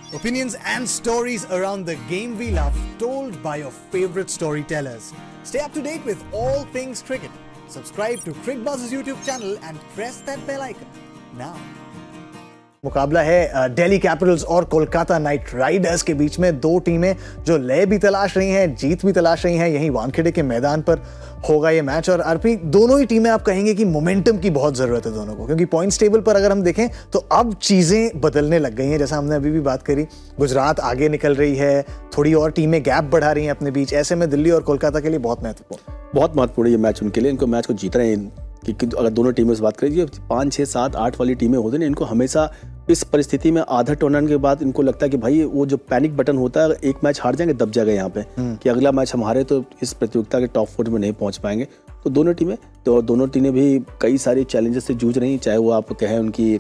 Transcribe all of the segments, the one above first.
Opinions and stories around the game we love, told by your favorite storytellers. Stay up to date with all things cricket. Subscribe to CricBuzz's YouTube channel and press that bell icon now. मुकाबला है Delhi Capitals और Kolkata night Riders के बीच में। दो टीमें जो लय भी तलाश रही हैं, जीत भी तलाश रही हैं। यहीं वानखेड़े के मैदान पर होगा ये मैच। और आरपी, दोनों ही टीमें आप कहेंगे कि मोमेंटम की बहुत जरूरत है दोनों को, क्योंकि पॉइंट्स टेबल पर अगर हम देखें तो अब चीजें बदलने लग गई हैं। जैसा हमने अभी भी बात करी, गुजरात आगे निकल रही है, थोड़ी और टीमें गैप बढ़ा रही हैं अपने बीच। ऐसे में दिल्ली और कोलकाता के लिए बहुत महत्वपूर्ण ये मैच उनके लिए। इनको मैच को जीतना है, क्योंकि अगर दोनों टीमों से बात करें, 5, 6, 7, 8 वाली टीमें होती हैं, इनको हमेशा इस परिस्थिति में आधा टूर्नामेंट के बाद इनको लगता है कि भाई वो जो पैनिक बटन होता है, एक मैच हार जाएंगे दब जाएगा यहाँ पे कि अगला मैच हम हारे तो इस प्रतियोगिता के टॉप 4 में नहीं पहुँच पाएंगे। तो दोनों टीमें भी कई सारे चैलेंजेस से जूझ रही हैं, चाहे वो आप कहें उनकी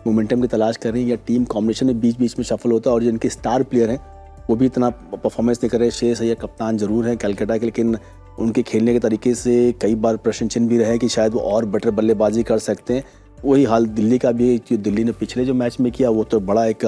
मोमेंटम की तलाश कर रही हैं या टीम कॉम्बिनेशन में बीच में सफल होता है। और जो इनके स्टार प्लेयर हैं वो भी इतना परफॉर्मेंस नहीं कर रहे। श्रेयस अय्यर कप्तान जरूर है कैलकाटा के, लेकिन उनके खेलने के तरीके से कई बार प्रश्न चिन्ह भी रहे कि शायद वो और बेटर बल्लेबाजी कर सकते हैं। वही हाल दिल्ली का भी, जो दिल्ली ने पिछले जो मैच में किया वो तो बड़ा एक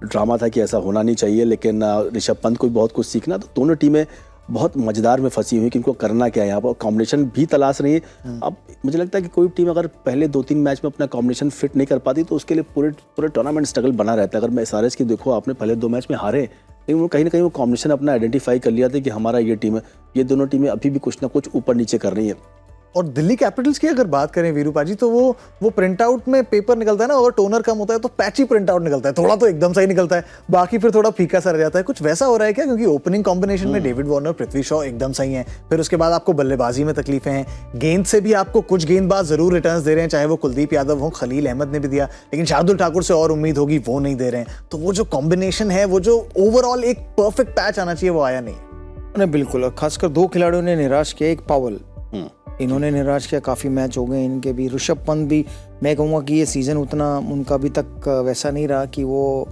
ड्रामा था कि ऐसा होना नहीं चाहिए, लेकिन ऋषभ पंत को भी बहुत कुछ सीखना। तो दोनों टीमें बहुत मजेदार में फंसी हुई कि इनको करना क्या है यहाँ पर। कॉम्बिनेशन भी तलाश रही है। अब मुझे लगता है कि कोई टीम अगर पहले 2-3 मैच में अपना कॉम्बिनेशन फिट नहीं कर पाती तो उसके लिए पूरे टूर्नामेंट स्ट्रगल बना रहता है। अगर मैं SRH की देखो, आपने पहले 2 मैच में हारे, लेकिन वो कहीं ना कहीं वो कॉम्बिनेशन अपना आइडेंटिफाई कर लिया था कि हमारा ये टीम है। ये दोनों टीमें अभी भी कुछ ना कुछ ऊपर नीचे कर रही हैं। और दिल्ली कैपिटल्स की अगर बात करें वीरू पाजी, तो वो प्रिंट आउट में पेपर निकलता है ना, और टोनर कम होता है तो पैची प्रिंट आउट निकलता है। थोड़ा तो एकदम सही निकलता है, बाकी फिर थोड़ा फीका सा रह जाता है। कुछ वैसा हो रहा है क्या? क्योंकि ओपनिंग कॉम्बिनेशन में डेविड वार्नर, पृथ्वी शॉ एकदम सही हैं, फिर उसके बाद आपको बल्लेबाजी में तकलीफें हैं, गेंद से भी आपको कुछ गेंदबाज जरूर रिटर्न्स दे रहे हैं, चाहे वो कुलदीप यादव हो, खलील अहमद ने भी दिया, लेकिन शार्दुल ठाकुर से और उम्मीद होगी, वो नहीं दे रहे हैं। तो वो जो कॉम्बिनेशन है, वो जो ओवरऑल एक परफेक्ट पैच आना चाहिए, वो आया नहीं। बिल्कुल, खासकर 2 खिलाड़ियों ने निराश किया। एक पावल, इन्होंने निराश किया। काफ़ी मैच हो गए इनके भी। ऋषभ पंत भी, मैं कहूँगा कि ये सीज़न उतना उनका अभी तक वैसा नहीं रहा कि वो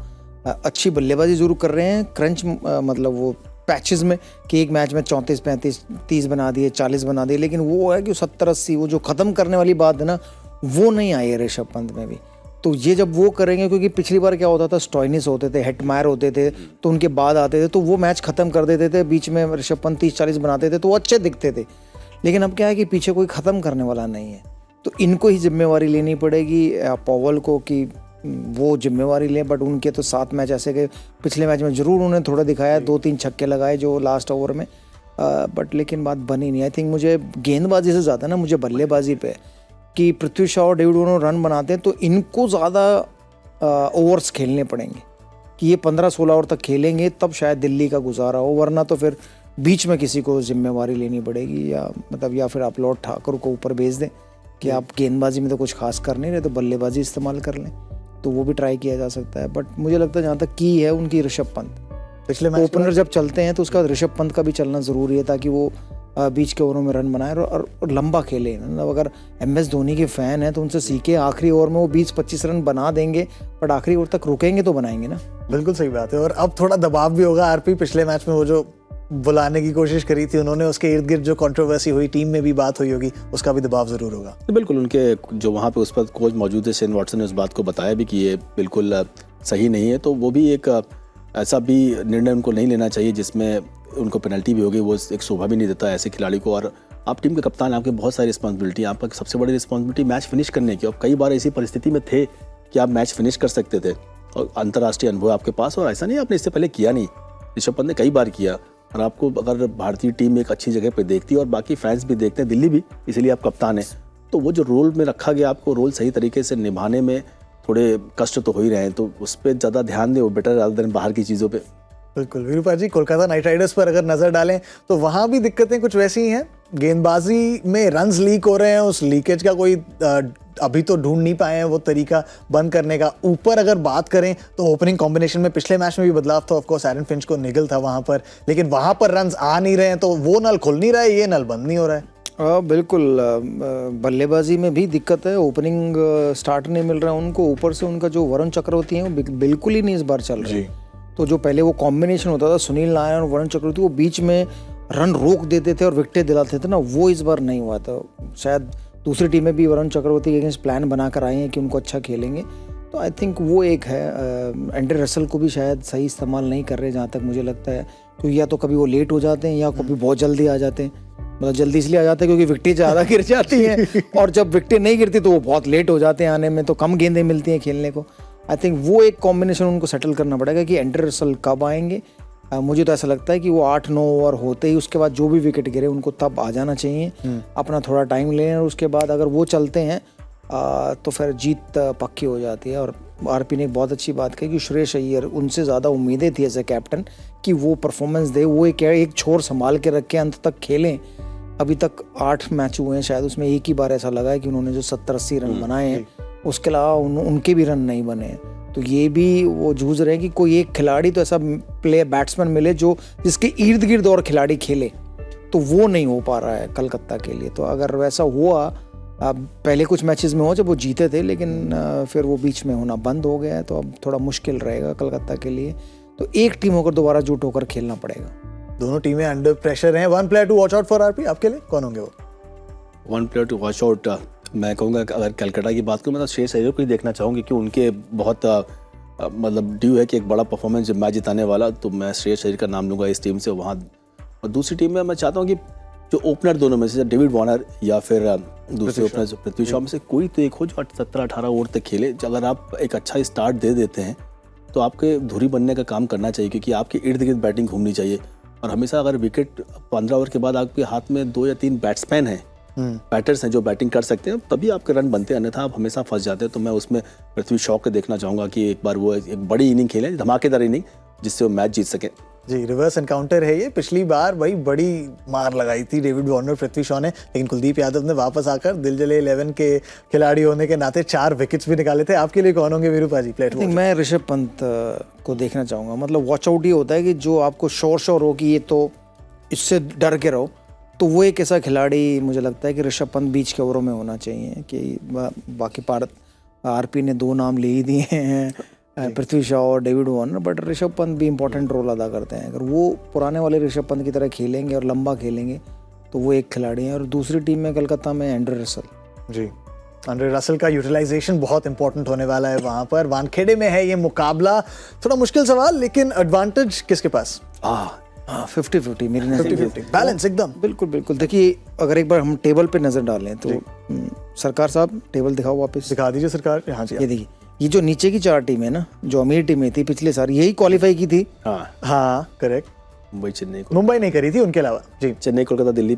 अच्छी बल्लेबाजी ज़रूर कर रहे हैं। क्रंच मतलब वो पैचेस में कि एक मैच में 34, 35, 30 बना दिए, 40 बना दिए, लेकिन वो है कि 70, 80 वो जो ख़त्म करने वाली बात है ना, वो नहीं आई है ऋषभ पंत में भी। तो ये जब वो करेंगे, क्योंकि पिछली बार क्या होता था, स्टॉइनिस होते थे, हेटमायर होते थे, तो उनके बाद आते थे तो वो मैच ख़त्म कर देते थे। बीच में ऋषभ पंत 30-40 बनाते थे तो वो अच्छे दिखते थे। लेकिन अब क्या है कि पीछे कोई ख़त्म करने वाला नहीं है, तो इनको ही जिम्मेवारी लेनी पड़ेगी पॉवल को कि वो जिम्मेवारी लें। बट उनके तो 7 मैच ऐसे गए। पिछले मैच में ज़रूर उन्होंने थोड़ा दिखाया, 2-3 छक्के लगाए जो लास्ट ओवर में, बट लेकिन बात बनी नहीं। आई थिंक मुझे गेंदबाजी से ज़्यादा ना, मुझे बल्लेबाजी पे कि पृथ्वी शॉ और डेविड वार्नर रन बनाते हैं तो इनको ज़्यादा ओवर्स खेलने पड़ेंगे कि ये 15-16 ओवर तक खेलेंगे, तब शायद दिल्ली का गुजारा हो। वरना तो फिर बीच में किसी को जिम्मेवारी लेनी पड़ेगी, या फिर आप लॉर्ड ठाकुर को ऊपर भेज दें कि आप गेंदबाजी में तो कुछ खास कर नहीं रहे, तो बल्लेबाजी इस्तेमाल कर लें, तो वो भी ट्राई किया जा सकता है। बट मुझे लगता है जहाँ तक की है उनकी ऋषभ पंत, पिछले मैच ओपनर जब चलते हैं तो उसका ऋषभ पंत का भी चलना ज़रूरी है, ताकि वो बीच के ओवरों में रन बनाए और लंबा खेले। मतलब अगर MS धोनी के फ़ैन हैं तो उनसे सीखे, आखिरी ओवर में वो 20-25 रन बना देंगे, बट आखिरी ओवर तक रुकेंगे तो बनाएंगे ना। बिल्कुल सही बात है। और अब थोड़ा दबाव भी होगा। आरपी, पिछले मैच में वो जो बुलाने की कोशिश करी थी उन्होंने, उसके इर्द गिर्द जो कंट्रोवर्सी हुई, टीम में भी बात हुई होगी, उसका भी दबाव जरूर होगा। बिल्कुल, उनके जो वहाँ पे उस पर कोच मौजूद है शेन वॉटसन ने उस बात को बताया भी कि ये बिल्कुल सही नहीं है। तो वो भी एक ऐसा भी निर्णय उनको नहीं लेना चाहिए जिसमें उनको पेनल्टी भी होगी। वो एक शोभा भी नहीं देता ऐसे खिलाड़ी को। और आप टीम के कप्तान, आपके बहुत सारी रिस्पॉन्सिबिलिटी, आपका सबसे बड़ी रिस्पॉन्सिबिलिटी मैच फिनिश करने की। और कई बार ऐसी परिस्थिति में थे कि आप मैच फिनिश कर सकते थे, और अंतर्राष्ट्रीय अनुभव आपके पास, और ऐसा नहीं आपने इससे पहले किया नहीं। ऋषभ पंत ने कई बार किया। और आपको अगर भारतीय टीम एक अच्छी जगह पे देखती है और बाकी फैंस भी देखते हैं, दिल्ली भी, इसलिए आप कप्तान हैं, तो वो जो रोल में रखा गया, आपको रोल सही तरीके से निभाने में थोड़े कष्ट तो हो ही रहे हैं, तो उस पर ज़्यादा ध्यान दें, वो बेटर rather than बाहर की चीज़ों पे। बिल्कुल वीरूपा जी, कोलकाता नाइट राइडर्स पर अगर नजर डालें तो वहां भी दिक्कतें कुछ वैसी ही हैं। गेंदबाजी में रन्स लीक हो रहे हैं, उस लीकेज का कोई अभी तो ढूंढ नहीं पाए हैं वो तरीका बंद करने का। ऊपर अगर बात करें तो ओपनिंग कॉम्बिनेशन में पिछले मैच में भी बदलाव था, ऑफ कोर्स एरन फिंच को निगल था वहां पर, लेकिन वहां पर रन्स आ नहीं रहे हैं, तो वो नल खुल नहीं रहा है, ये नल बंद नहीं हो रहा है। बिल्कुल, बल्लेबाजी में भी दिक्कत है। ओपनिंग स्टार्ट नहीं मिल रहा है उनको, ऊपर से उनका जो वरुण चक्रवर्ती है वो बिल्कुल ही नहीं इस बार चल रही। तो जो पहले वो कॉम्बिनेशन होता था सुनील नारायण और वरुण चक्रवर्ती, वो बीच में रन रोक देते थे और विकेटें दिलाते थे ना, वो इस बार नहीं हुआ था। शायद दूसरी टीमें भी वरुण चक्रवर्ती के अगेंस्ट प्लान बनाकर आई हैं कि उनको अच्छा खेलेंगे, तो तो आई थिंक वो एक है। एंड्रे रसल को भी शायद सही इस्तेमाल नहीं कर रहे जहाँ तक मुझे लगता है, क्योंकि या तो कभी वो लेट हो जाते हैं या कभी बहुत जल्दी आ जाते हैं। मतलब जल्दी इसलिए आ जाते हैं क्योंकि विकेटें ज़्यादा गिर जाती हैं और जब विकेटें नहीं गिरती तो वो बहुत लेट हो जाते हैं आने में, तो कम गेंदें मिलती हैं खेलने को। आई थिंक वो एक कॉम्बिनेशन उनको सेटल करना पड़ेगा कि एंड्रे रसल कब आएंगे। मुझे तो ऐसा लगता है कि वो 8-9 ओवर होते ही उसके बाद जो भी विकेट गिरे उनको तब आ जाना चाहिए, अपना थोड़ा टाइम लें, और उसके बाद अगर वो चलते हैं तो फिर जीत पक्की हो जाती है। और आरपी ने एक बहुत अच्छी बात कही कि श्रेयस अय्यर, उनसे ज़्यादा उम्मीदें थी एज ए कैप्टन कि वो परफॉर्मेंस दे, वो एक छोर संभाल के रखें, अंत तक खेलें। अभी तक 8 मैच हुए हैं शायद, उसमें एक ही बार ऐसा लगा है कि उन्होंने जो 70-80 रन बनाए हैं, उसके अलावा उनके भी रन नहीं बने हैं। तो ये भी वो जूझ रहे हैं कि कोई एक खिलाड़ी तो ऐसा बैट्समैन मिले जो जिसके इर्द गिर्द और खिलाड़ी खेले, तो वो नहीं हो पा रहा है कलकत्ता के लिए। तो अगर वैसा हुआ, पहले कुछ मैचेस में हो जब वो जीते थे, लेकिन फिर वो बीच में होना बंद हो गया है, तो अब थोड़ा मुश्किल रहेगा कलकत्ता के लिए। तो एक टीम होकर दोबारा जुट होकर खेलना पड़ेगा। दोनों टीमें अंडर प्रेशर हैं। One player to watch out for RP, आपके लिए कौन होंगे वो? One player to watch out, मैं कहूँगा कि अगर कलकत्ता की बात करूँ, मैं तो श्रेयस अय्यर को ही देखना चाहूँगी कि उनके बहुत मतलब ड्यू है कि एक बड़ा परफॉर्मेंस मैच जिताने वाला, तो मैं श्रेयस अय्यर का नाम लूँगा इस टीम से वहाँ। और दूसरी टीम में मैं चाहता हूँ कि जो ओपनर दोनों में से डेविड वार्नर या फिर दूसरे ओपनर पृथ्वी शॉ में से कोई तो एक हो जो 17-18 ओवर तक खेले। अगर आप एक अच्छा स्टार्ट दे देते हैं तो आपके धुरी बनने का काम करना चाहिए, क्योंकि आपके इर्द गिर्द बैटिंग घूमनी चाहिए। और हमेशा अगर विकेट 15 ओवर के बाद आपके हाथ में 2 या 3 बैट्समैन हैं, बैटर्स हैं जो बैटिंग कर सकते हैं, तभी आपके रन बनते हैं, अन्यथा आप हमेशा फंस जाते हैं। तो मैं उसमें पृथ्वी शॉ को देखना चाहूँगा कि एक बार वो एक बड़ी इनिंग खेलें, धमाकेदार इनिंग, जिससे वो मैच जीत सके। जी, रिवर्स एनकाउंटर है ये। पिछली बार भाई बड़ी मार लगाई थी डेविड वार्नर, पृथ्वी शॉ ने, लेकिन कुलदीप यादव ने वापस आकर दिल जले 11 के खिलाड़ी होने के नाते 4 विकेट्स भी निकाले थे। आपके लिए कौन होंगे वीरूपाजी प्लेयर? मैं ऋषभ पंत को देखना चाहूँगा। मतलब वॉच आउट ये होता है कि जो आपको श्योर हो कि ये तो इससे डर के रहो, तो वो एक ऐसा खिलाड़ी मुझे लगता है कि ऋषभ पंत बीच के ओवरों में होना चाहिए। कि बाकी आरपी ने 2 नाम ले ही दिए हैं, पृथ्वी शॉ और David Warner, but Rishabh Pant भी इंपॉर्टेंट रोल अदा करते हैं। अगर वो पुराने वाले ऋषभ पंत की तरह खेलेंगे और लंबा खेलेंगे तो वो एक खिलाड़ी हैं। और दूसरी टीम में कलकत्ता में एंड्रे रसल। जी, एंड्रे रसल का यूटिलाइजेशन बहुत इंपॉर्टेंट होने वाला है वहाँ पर। वानखेड़े में है ये मुकाबला, थोड़ा मुश्किल सवाल, लेकिन एडवांटेज किसके पास? 50-50 मेरी नजर 50-50 बैलेंस एकदम। बिल्कुल। देखिए, अगर एक बार हम टेबल पे नजर डालें तो सरकार साहब टेबल दिखाओ, वापस दिखा दीजिए सरकार। हाँ जी, ये देखिए, ये जो नीचे की 4 टीमें ना, जो अमीर टीमें थी पिछले साल, यही क्वालिफाई की थी। हाँ करेक्ट। मुंबई नहीं करी थी उनके अलावा। जी, चेन्नई, कोलकाता, दिल्ली,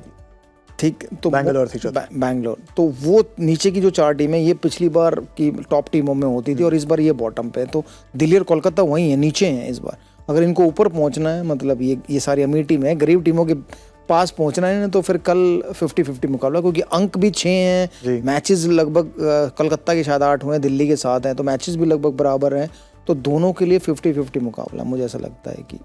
ठीक, तो बैंगलोर थी। बैंगलोर। तो वो नीचे की जो 4 टीमें, ये पिछली बार की टॉप टीमों में होती थी और इस बार ये बॉटम पे है। तो दिल्ली और कोलकाता वहीं है, नीचे हैं इस बार। अगर इनको ऊपर पहुंचना है, मतलब ये सारी अमीर टीमें हैं, गरीब टीमों के पास पहुंचना है ना, तो फिर कल 50-50 मुकाबला, क्योंकि अंक भी 6 हैं, मैचेस लगभग कलकत्ता के शायद 8 हुए हैं, दिल्ली के 7 हैं, तो मैचेस भी लगभग बराबर हैं। तो दोनों के लिए 50-50 मुकाबला मुझे ऐसा लगता है कि